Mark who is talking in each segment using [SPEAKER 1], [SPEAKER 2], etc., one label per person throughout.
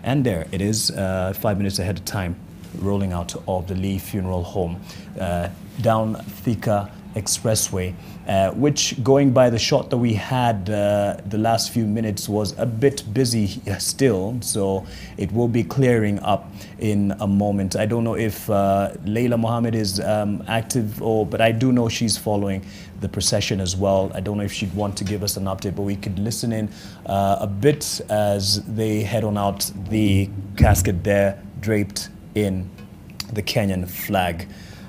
[SPEAKER 1] And there it is, 5 minutes ahead of time, rolling out of the Lee Funeral Home down Thika Expressway, which, going by the shot that we had the last few minutes, was a bit busy still, so it will be clearing up in a moment. I don't know if Layla Mohammed is active, but I do know she's following the procession as well. I don't know if she'd want to give us an update, but we could listen in a bit as they head on out, the casket there draped in the Kenyan flag,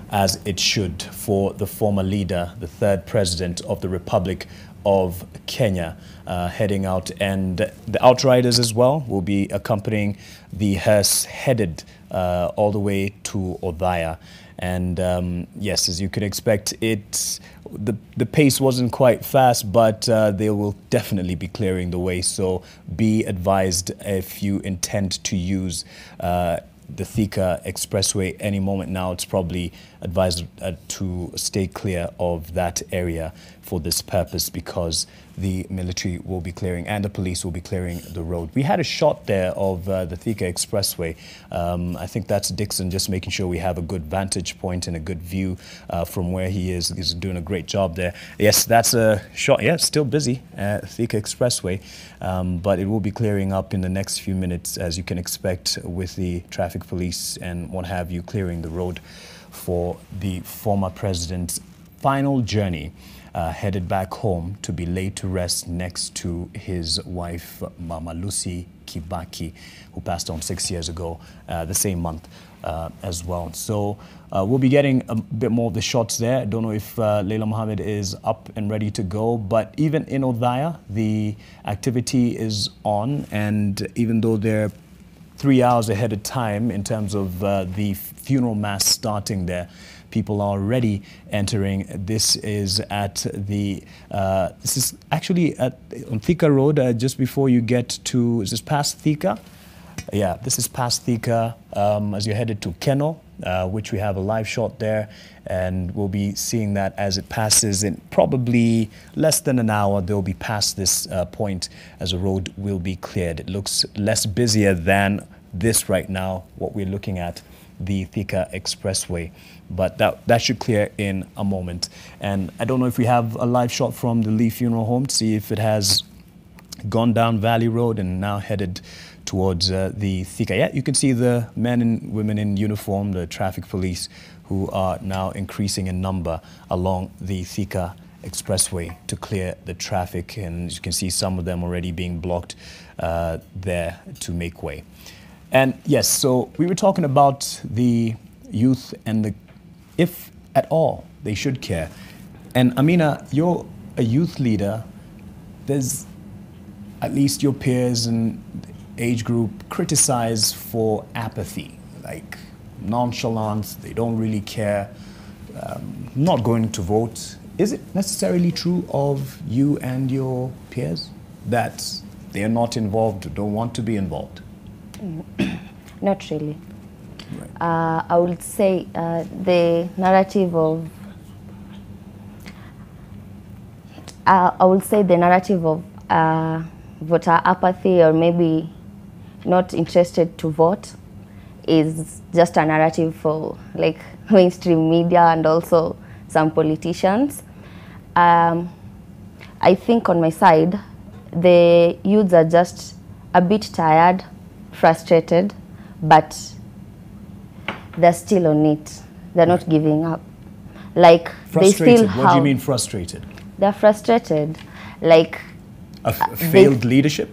[SPEAKER 1] as it should, for the former leader, the third president of the Republic of Kenya, heading out. And the outriders as well will be accompanying the hearse, headed all the way to Othaya. And yes, as you could expect, the pace wasn't quite fast, but they will definitely be clearing the way. So be advised if you intend to use the Thika Expressway any moment now. It's probably advised to stay clear of that area for this purpose, because the military will be clearing and the police will be clearing the road. We had a shot there of the Thika Expressway. I think that's Dixon just making sure we have a good vantage point and a good view from where he is. He's doing a great job there. Yes, that's a shot. Yeah, still busy at Thika Expressway, but it will be clearing up in the next few minutes, as you can expect, with the traffic police and what have you clearing the road for the former president's final journey, headed back home to be laid to rest next to his wife, Mama Lucy Kibaki, who passed on 6 years ago, the same month as well. So we'll be getting a bit more of the shots there. I don't know if Layla Mohammed is up and ready to go, but even in Othaya, the activity is on, and even though they're 3 hours ahead of time in terms of the funeral mass starting there, people are already entering. This is at the, this is actually on Thika Road, just before you get to, is this past Thika? Yeah, this is past Thika as you're headed to Keno, which we have a live shot there, and we'll be seeing that as it passes in probably less than an hour. They'll be past this point as the road will be cleared. It looks less busier than this right now, what we're looking at, the Thika Expressway, but that should clear in a moment. And I don't know if we have a live shot from the Lee Funeral Home to see if it has gone down Valley Road and now headed towards the Thika. Yeah, you can see the men and women in uniform, the traffic police, who are now increasing in number along the Thika Expressway to clear the traffic, and you can see some of them already being blocked there to make way. And yes, so we were talking about the youth and if at all they should care. And Amina, you're a youth leader. There's at least your peers and age group criticize for apathy, like nonchalance, they don't really care, not going to vote. Is it necessarily true of you and your peers that they are not involved or don't want to be involved?
[SPEAKER 2] Not really.
[SPEAKER 1] Right.
[SPEAKER 2] I would say the narrative of voter apathy, or maybe not interested to vote, is just a narrative for like mainstream media and also some politicians. I think on my side, the youths are just a bit tired, frustrated, but they're still on it. They're not giving up. Like
[SPEAKER 1] frustrated.
[SPEAKER 2] They still have,
[SPEAKER 1] what do you mean frustrated?
[SPEAKER 2] They're frustrated. Like
[SPEAKER 1] failed leadership?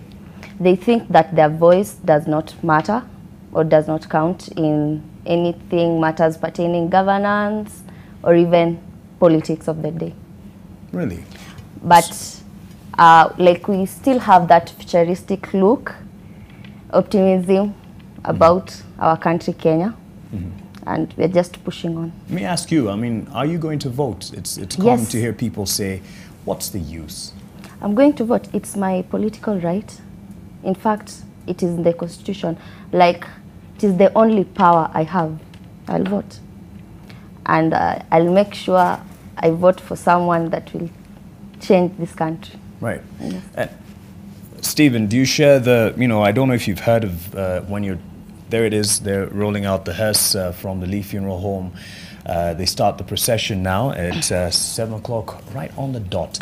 [SPEAKER 2] They think that their voice does not matter or does not count in anything matters pertaining governance or even politics of the day.
[SPEAKER 1] Really?
[SPEAKER 2] But like we still have that futuristic look, optimism about our country, Kenya, and we're just pushing on.
[SPEAKER 1] Let me ask you, I mean, are you going to vote? It's common to hear people say, what's the use?
[SPEAKER 2] I'm going to vote. It's my political right. In fact, it is in the Constitution. Like, it is the only power I have. I'll vote. And I'll make sure I vote for someone that will change this country.
[SPEAKER 1] Right.
[SPEAKER 2] Yes.
[SPEAKER 1] And Stephen, do you share the, I don't know if you've heard of when you're, there it is, they're rolling out the hearse from the Lee Funeral Home. They start the procession now at 7 o'clock, right on the dot,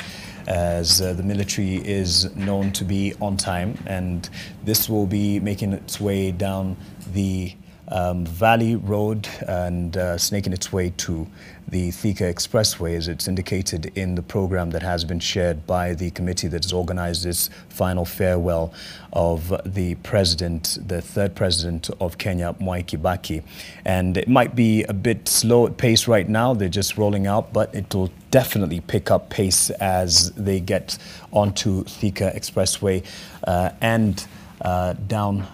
[SPEAKER 1] as the military is known to be on time. And this will be making its way down the Valley Road and snaking its way to the Thika Expressway, as it's indicated in the program that has been shared by the committee that has organized this final farewell of the president, the third president of Kenya, Mwai Kibaki. And it might be a bit slow at pace right now, they're just rolling out, but it will definitely pick up pace as they get onto Thika Expressway and down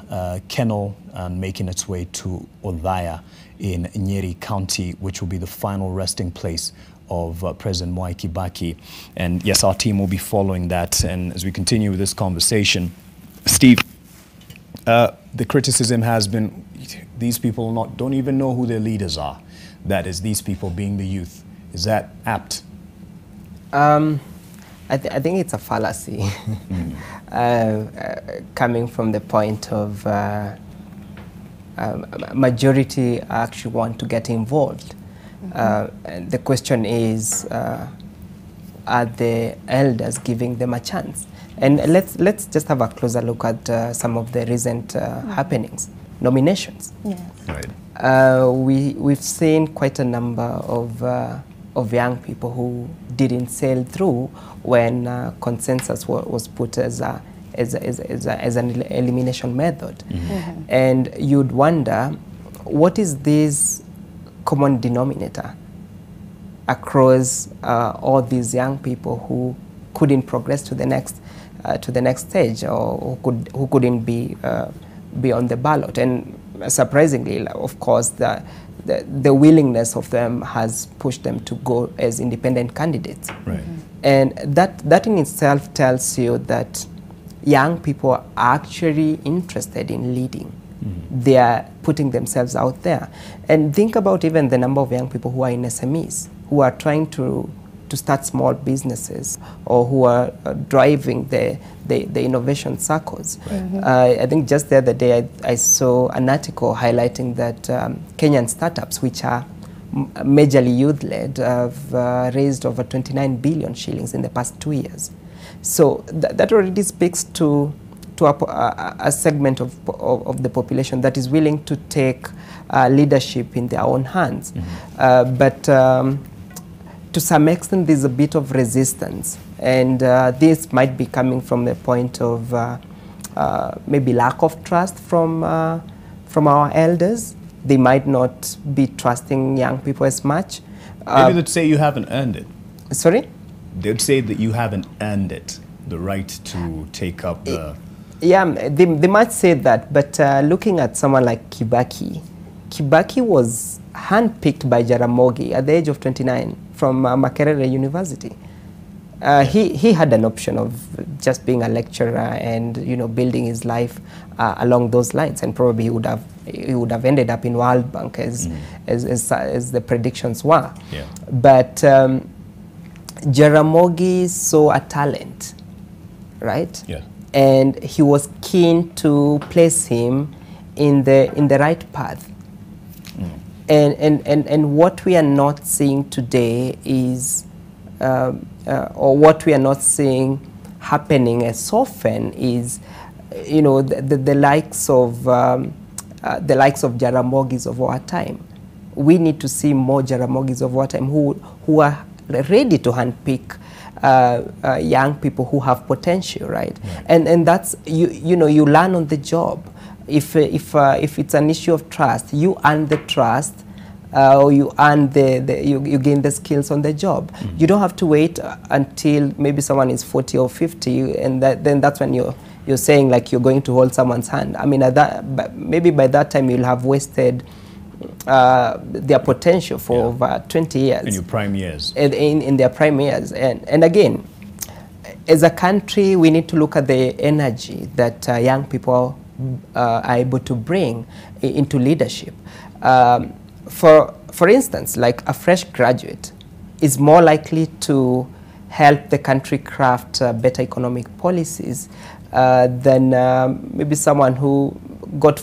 [SPEAKER 1] Kennel and making its way to Othaya in Nyeri County, which will be the final resting place of President Mwai Kibaki. And yes, our team will be following that. And as we continue with this conversation, Steve, the criticism has been these people don't even know who their leaders are. That is, these people being the youth. Is that apt?
[SPEAKER 3] I think it's a fallacy coming from the point of majority actually want to get involved. And the question is, are the elders giving them a chance? And let's just have a closer look at some of the recent happenings, nominations.
[SPEAKER 2] Yes.
[SPEAKER 1] Right.
[SPEAKER 3] We've seen quite a number of young people who didn't sail through when consensus was put as an elimination method.
[SPEAKER 2] Mm-hmm.
[SPEAKER 3] And you'd wonder, what is this common denominator across all these young people who couldn't progress to the next stage, or who couldn't be on the ballot? And surprisingly, of course, the willingness of them has pushed them to go as independent candidates.
[SPEAKER 1] Right.
[SPEAKER 2] Mm-hmm.
[SPEAKER 3] And that in itself tells you that young people are actually interested in leading.
[SPEAKER 1] Mm-hmm.
[SPEAKER 3] They are putting themselves out there. And think about even the number of young people who are in SMEs, who are trying to start small businesses, or who are driving the innovation circles.
[SPEAKER 1] Right.
[SPEAKER 2] Mm-hmm.
[SPEAKER 3] I think just the other day I saw an article highlighting that Kenyan startups, which are majorly youth-led, have raised over 29 billion shillings in the past 2 years. So that already speaks to a segment of the population that is willing to take leadership in their own hands.
[SPEAKER 1] Mm-hmm.
[SPEAKER 3] But to some extent, there's a bit of resistance, and this might be coming from the point of maybe lack of trust from our elders. They might not be trusting young people as much.
[SPEAKER 1] Maybe they'd say you haven't earned it.
[SPEAKER 3] Sorry?
[SPEAKER 1] They'd say that you haven't earned it, the right to take up the...
[SPEAKER 3] Yeah, they might say that, but looking at someone like Kibaki was handpicked by Jaramogi at the age of 29 from Makerere University. He had an option of just being a lecturer and building his life along those lines, and probably he would have ended up in World Bank as the predictions were.
[SPEAKER 1] Yeah.
[SPEAKER 3] But Jaramogi saw a talent, right?
[SPEAKER 1] Yeah.
[SPEAKER 3] And he was keen to place him in the right path. And what we are not seeing today is, or what we are not seeing happening as often is, the likes of Jaramogis of our time. We need to see more Jaramogis of our time who are ready to handpick young people who have potential, right?
[SPEAKER 1] Yeah.
[SPEAKER 3] And that's you learn on the job. If it's an issue of trust, you earn the trust, or you earn you gain the skills on the job.
[SPEAKER 1] Mm-hmm.
[SPEAKER 3] You don't have to wait until maybe someone is 40 or 50, and then that's when you're saying like you're going to hold someone's hand. I mean, maybe by that time you'll have wasted their potential for over 20 years.
[SPEAKER 1] In your prime years.
[SPEAKER 3] In their prime years. And again, as a country, we need to look at the energy that young people are able to bring into leadership. For instance, like a fresh graduate is more likely to help the country craft better economic policies than maybe someone who got